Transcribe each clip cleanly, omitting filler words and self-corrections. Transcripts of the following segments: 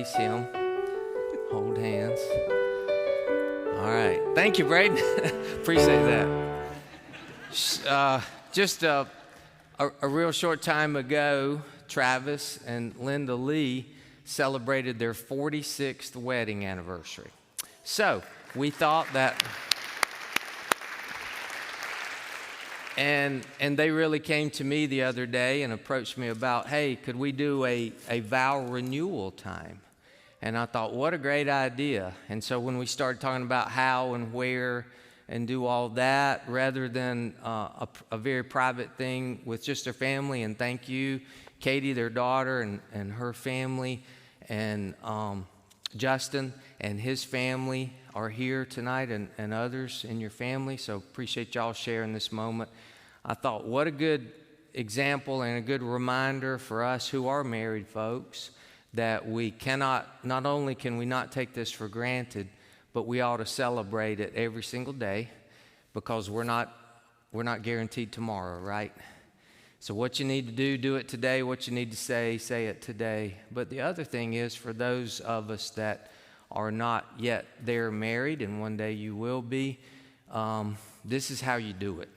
embrace him, hold hands. All right. Thank you, Braden. Appreciate that. Just a real short time ago, Travis and Linda Lee celebrated their 46th wedding anniversary. So we thought that, and they really came to me the other day and approached me about, hey, could we do a vow renewal time? And I thought, what a great idea. And so when we started talking about how and where and do all that, rather than a very private thing with just their family, and thank you, Katie, their daughter, and her family, and Justin and his family are here tonight, and others in your family, so appreciate y'all sharing this moment. I thought, what a good example and a good reminder for us who are married folks, that we cannot, not only can we not take this for granted, but we ought to celebrate it every single day, because we're not guaranteed tomorrow, right? So what you need to do it today. What you need to say it today. But the other thing is, for those of us that are not yet there married, and one day you will be, this is how you do it.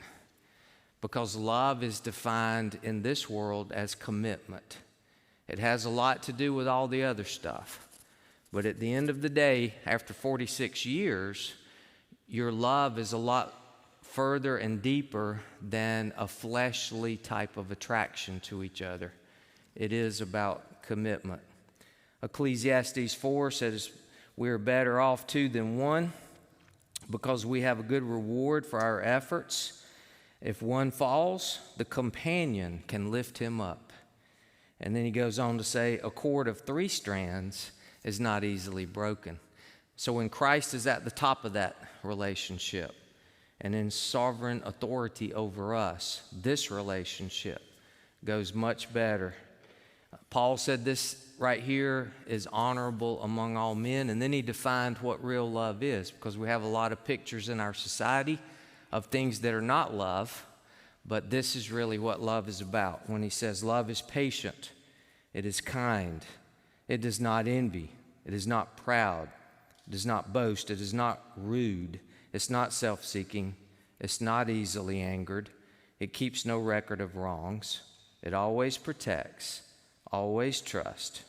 Because love is defined in this world as commitment. It has a lot to do with all the other stuff. But at the end of the day, after 46 years, your love is a lot further and deeper than a fleshly type of attraction to each other. It is about commitment. Ecclesiastes 4 says, we are better off two than one, because we have a good reward for our efforts. If one falls, the companion can lift him up. And then he goes on to say, a cord of 3 strands is not easily broken. So when Christ is at the top of that relationship and in sovereign authority over us, this relationship goes much better. Paul said this right here is honorable among all men, and then he defined what real love is, because we have a lot of pictures in our society of things that are not love. But this is really what love is about. When he says love is patient, it is kind, it does not envy, it is not proud, it does not boast, it is not rude, it's not self-seeking, it's not easily angered, it keeps no record of wrongs, it always protects, always trusts,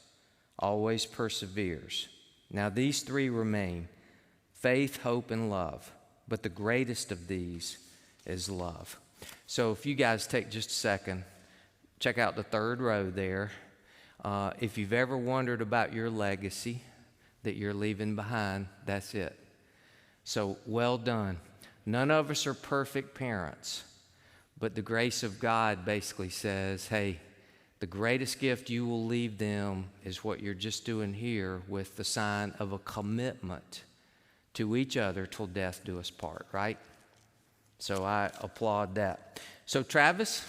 always perseveres. Now these 3 remain: faith, hope, and love. But the greatest of these is love. So if you guys take just a second, check out the 3rd row there. If you've ever wondered about your legacy that you're leaving behind, that's it. So well done. None of us are perfect parents, but the grace of God basically says, hey, the greatest gift you will leave them is what you're just doing here, with the sign of a commitment to each other till death do us part, right? So I applaud that. So Travis,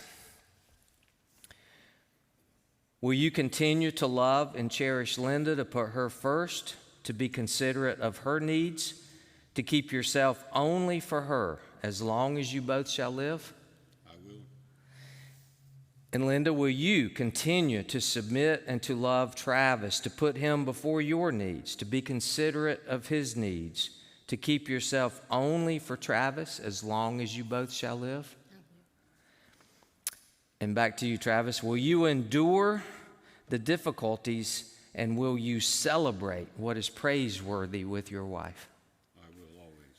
will you continue to love and cherish Linda, to put her first, to be considerate of her needs, to keep yourself only for her as long as you both shall live? I will. And Linda, will you continue to submit and to love Travis, to put him before your needs, to be considerate of his needs, to keep yourself only for Travis as long as you both shall live? And back to you, Travis. Will you endure the difficulties, and will you celebrate what is praiseworthy with your wife? I will always.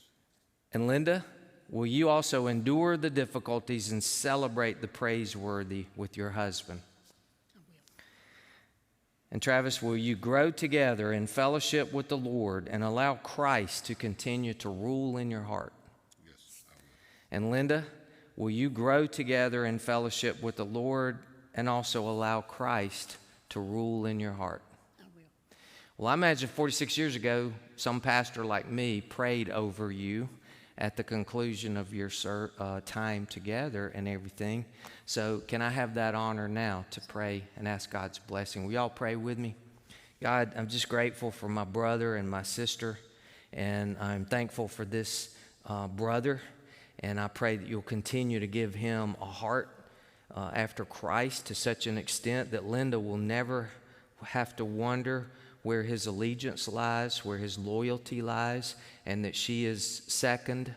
And Linda, will you also endure the difficulties and celebrate the praiseworthy with your husband? And Travis, will you grow together in fellowship with the Lord and allow Christ to continue to rule in your heart? Yes, I will. And Linda, will you grow together in fellowship with the Lord and also allow Christ to rule in your heart? I will. Well, I imagine 46 years ago, some pastor like me prayed over you at the conclusion of your time together and everything. So can I have that honor now to pray and ask God's blessing? Will y'all pray with me? God, I'm just grateful for my brother and my sister, and I'm thankful for this brother, and I pray that you'll continue to give him a heart after Christ to such an extent that Linda will never have to wonder where his allegiance lies, where his loyalty lies, and that she is second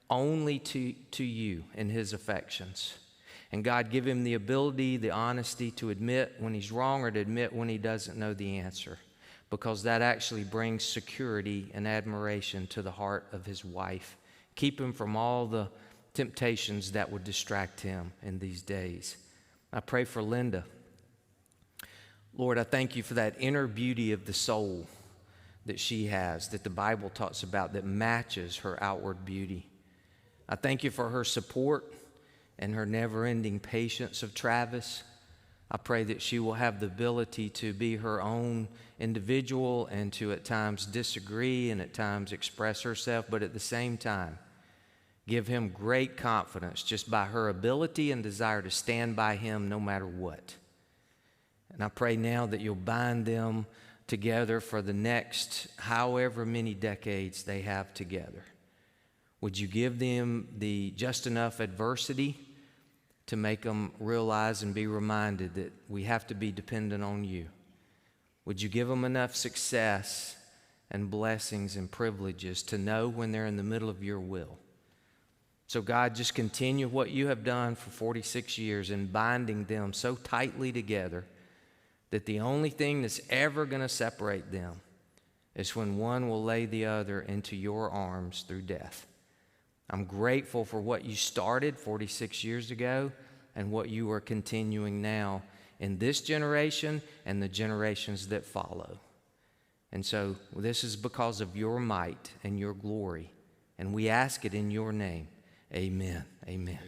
only to you in his affections. And God, give him the ability, the honesty to admit when he's wrong or to admit when he doesn't know the answer, because that actually brings security and admiration to the heart of his wife. Keep him from all the temptations that would distract him in these days. I pray for Linda. Lord, I thank you for that inner beauty of the soul that she has, that the Bible talks about, that matches her outward beauty. I thank you for her support and her never-ending patience of Travis. I pray that she will have the ability to be her own individual and to at times disagree and at times express herself, but at the same time, give him great confidence just by her ability and desire to stand by him no matter what. And I pray now that you'll bind them together for the next however many decades they have together. Would you give them the just enough adversity to make them realize and be reminded that we have to be dependent on you? Would you give them enough success and blessings and privileges to know when they're in the middle of your will? So God, just continue what you have done for 46 years in binding them so tightly together that the only thing that's ever going to separate them is when one will lay the other into your arms through death. I'm grateful for what you started 46 years ago and what you are continuing now in this generation and the generations that follow. And so this is because of your might and your glory. And we ask it in your name. Amen. Amen.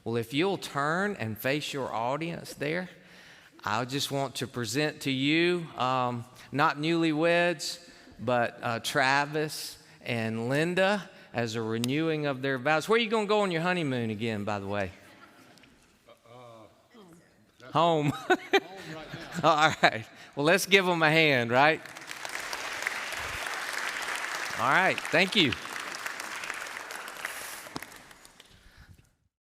Well, if you'll turn and face your audience there, I just want to present to you, not newlyweds, but Travis and Linda as a renewing of their vows. Where are you going to go on your honeymoon again, by the way? Home. Home right now. All right. Well, let's give them a hand, right? All right. Thank you.